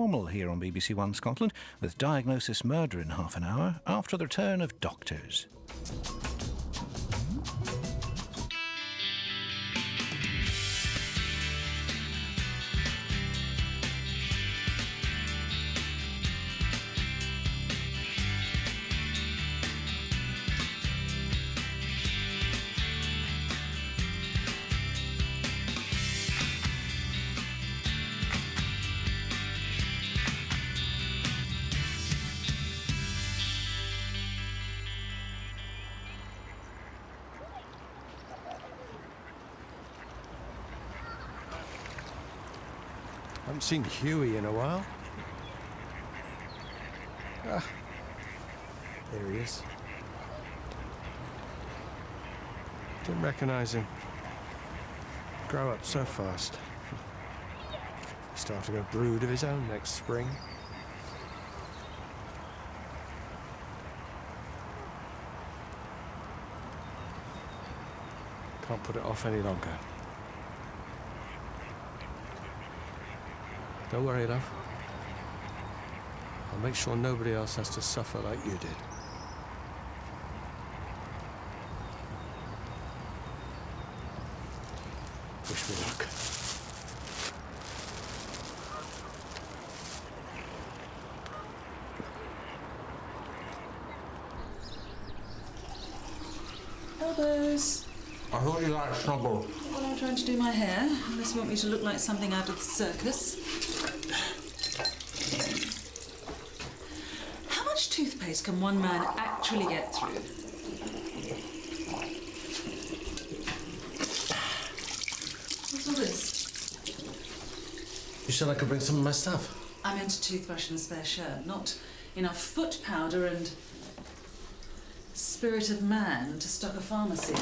normal here on BBC One Scotland, with Diagnosis Murder in half an hour after the return of doctors. I haven't seen Huey in a while. Ah, there he is. Didn't recognise him. Grow up so fast. Starting a brood of his own next spring. Can't put it off any longer. Don't worry, love. I'll make sure nobody else has to suffer like you did. Wish me luck. Elbows. I thought you liked snuggle. Well, I'm trying to do my hair, unless you want me to look like something out of the circus. How much toothpaste can one man actually get through? What's all this? You said I could bring some of my stuff. I meant a toothbrush and a spare shirt, not enough foot powder and spirit of man to stock a pharmacy.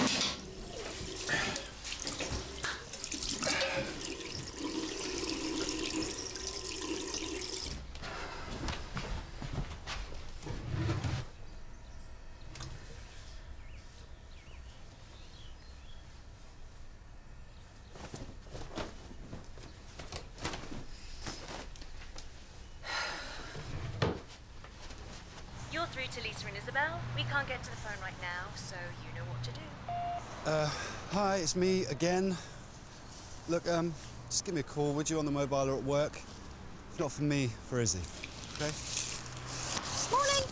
You're through to Lisa and Isabel. We can't get to the phone right now, so you know what to do. Hi, it's me again. Look, just give me a call, would you, on the mobile or at work? If not for me, for Izzie, okay? Morning.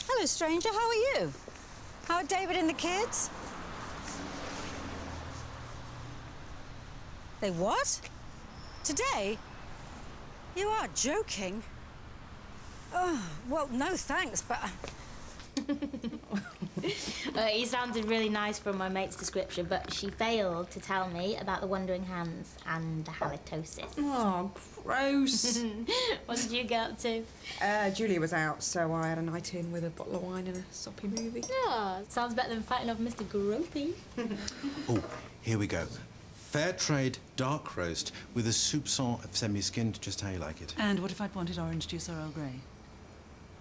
Hello, stranger. How are you? How are David and the kids? They what? Today? You are joking. Oh, well, no thanks, but... He sounded really nice from my mate's description, but she failed to tell me about the wandering hands and the halitosis. Oh, gross. What did you get up to? Julia was out, so I had a night in with a bottle of wine and a soppy movie. Oh, sounds better than fighting off Mr. Gropey. Oh, here we go. Fair trade dark roast with a soupçon of semi-skinned, just how you like it. And what if I'd wanted orange juice or Earl Grey?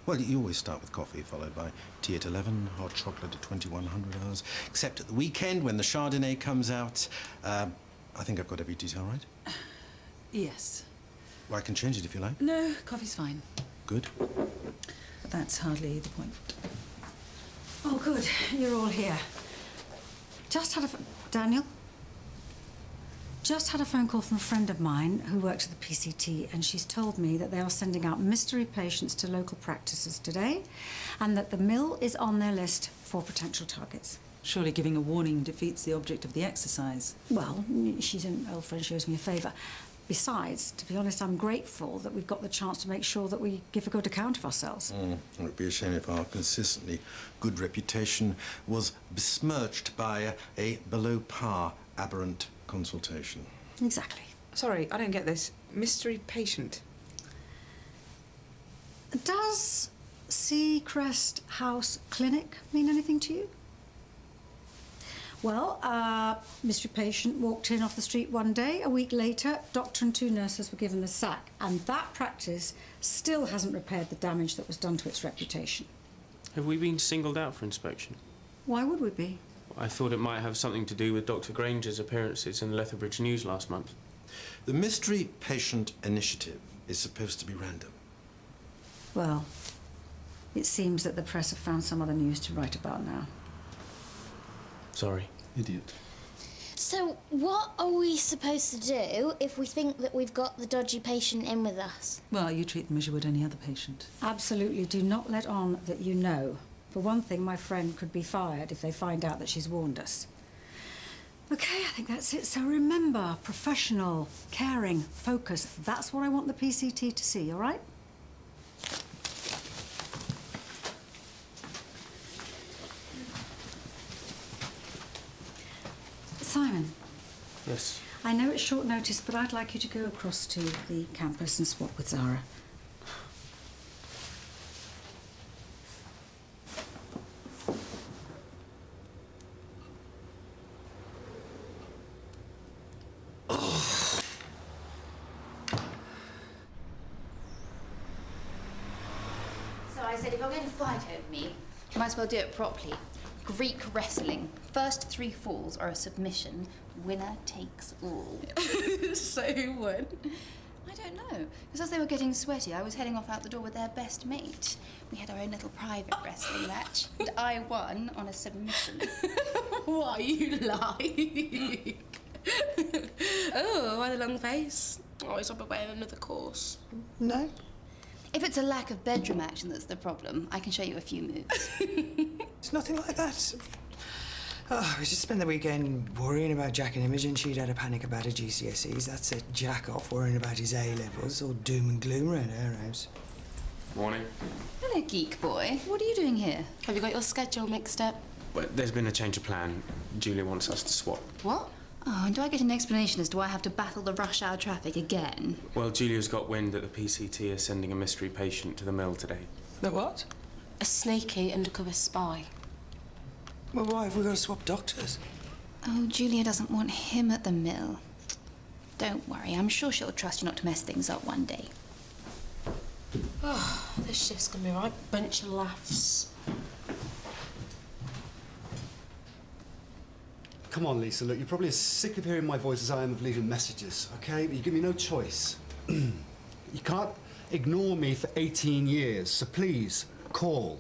Well, you always start with coffee, followed by tea at 11, hot chocolate at 2100 hours. Except at the weekend, when the Chardonnay comes out. I think I've got every detail right. Yes. Well, I can change it if you like. No, coffee's fine. Good. But that's hardly the point. Oh, good. You're all here. Daniel? Just had a phone call from a friend of mine who works at the PCT, and she's told me that they are sending out mystery patients to local practices today, and that the mill is on their list for potential targets. Surely giving a warning defeats the object of the exercise. Well, she's an old friend, she owes me a favour. Besides, to be honest, I'm grateful that we've got the chance to make sure that we give a good account of ourselves. It would be a shame if our consistently good reputation was besmirched by a below-par aberrant consultation. Exactly. Sorry, I don't get this. Mystery patient. Does Seacrest House Clinic mean anything to you? Well, a mystery patient walked in off the street one day. A week later, doctor and 2 nurses were given the sack, and that practice still hasn't repaired the damage that was done to its reputation. Have we been singled out for inspection? Why would we be? I thought it might have something to do with Dr. Granger's appearances in the Lethbridge News last month. The Mystery Patient Initiative is supposed to be random. Well, it seems that the press have found some other news to write about now. Sorry. Idiot. So, what are we supposed to do if we think that we've got the dodgy patient in with us? Well, you treat them as you would any other patient. Absolutely do not let on that you know. For one thing, my friend could be fired if they find out that she's warned us. Okay, I think that's it. So remember, professional, caring, focus. That's what I want the PCT to see, all right? Simon. Yes. I know it's short notice, but I'd like you to go across to the campus and swap with Zara. So I said, if I'm going to fight over me, you might as well do it properly. Greek wrestling. First 3 falls are a submission. Winner takes all. So who won? I don't know. Because as they were getting sweaty, I was heading off out the door with their best mate. We had our own little private wrestling match. And I won on a submission. What, you like? Oh, why the long face? Oh, he's up away in another course. No. If it's a lack of bedroom action that's the problem, I can show you a few moves. It's nothing like that. Oh, we just spent the weekend worrying about Jack and Imogen. She'd had a panic about her GCSEs. That set Jack off worrying about his A-levels. All doom and gloom around our house. Morning. Hello, geek boy. What are you doing here? Have you got your schedule mixed up? Well, there's been a change of plan. Julia wants us to swap. What? Oh, and do I get an explanation as to why I have to battle the rush hour traffic again? Well, Julia's got wind that the PCT is sending a mystery patient to the mill today. The what? A snaky undercover spy. Well, why have we got to swap doctors? Oh, Julia doesn't want him at the mill. Don't worry, I'm sure she'll trust you not to mess things up one day. Oh, this shift's gonna be a right bunch of laughs. Come on, Lisa. Look, you're probably as sick of hearing my voice as I am of leaving messages, okay? But you give me no choice. You can't ignore me for 18 years, so please, call.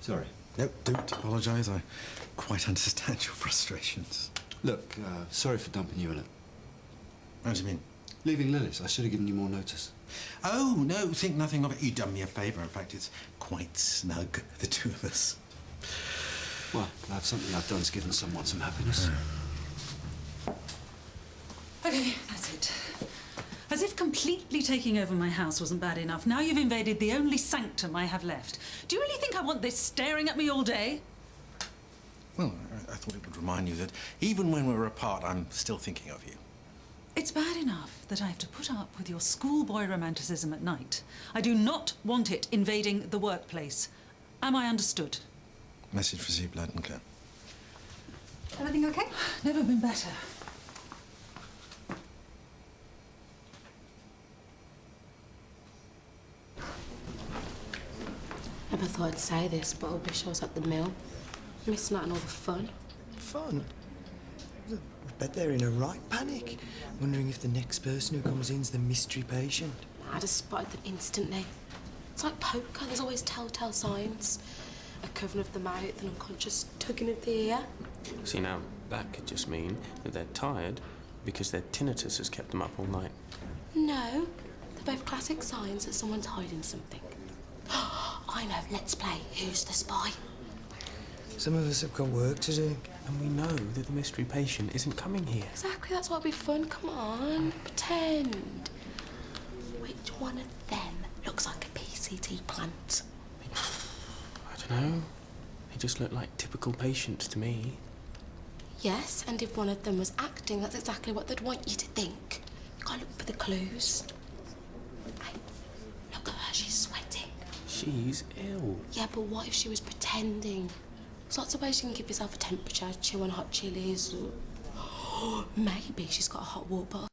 Sorry. No, don't apologise. I quite understand your frustrations. Look, sorry for dumping you in it. What do you mean? Leaving Lily's. I should have given you more notice. Oh, no, think nothing of it. You've done me a favour. In fact, it's quite snug, the two of us. Well, glad something I've done's given someone some happiness. Okay, that's it. As if completely taking over my house wasn't bad enough, now you've invaded the only sanctum I have left. Do you really think I want this staring at me all day? Well, I thought it would remind you that even when we're apart, I'm still thinking of you. It's bad enough that I have to put up with your schoolboy romanticism at night. I do not want it invading the workplace. Am I understood? Message received loud and clear. Everything okay? Never been better. Never thought I'd say this, but I wish I was at the mill. Missing out on all the fun. Fun? I bet they're in a right panic, wondering if the next person who comes in's the mystery patient. I just spotted them instantly. It's like poker, there's always telltale signs. A covering of the mouth, an unconscious tugging of the ear. See, now, that could just mean that they're tired because their tinnitus has kept them up all night. No, they're both classic signs that someone's hiding something. I know, let's play Who's the Spy? Some of us have got work to do. And we know that the mystery patient isn't coming here. Exactly, that's why it'll be fun. Come on, pretend. Which one of them looks like a PCT plant? I don't know. They just look like typical patients to me. Yes, and if one of them was acting, that's exactly what they'd want you to think. You gotta look for the clues. Hey, look at her, she's sweating. She's ill. Yeah, but what if she was pretending? There's lots of ways you can give yourself a temperature, chew on hot chilies, or maybe she's got a hot water bottle.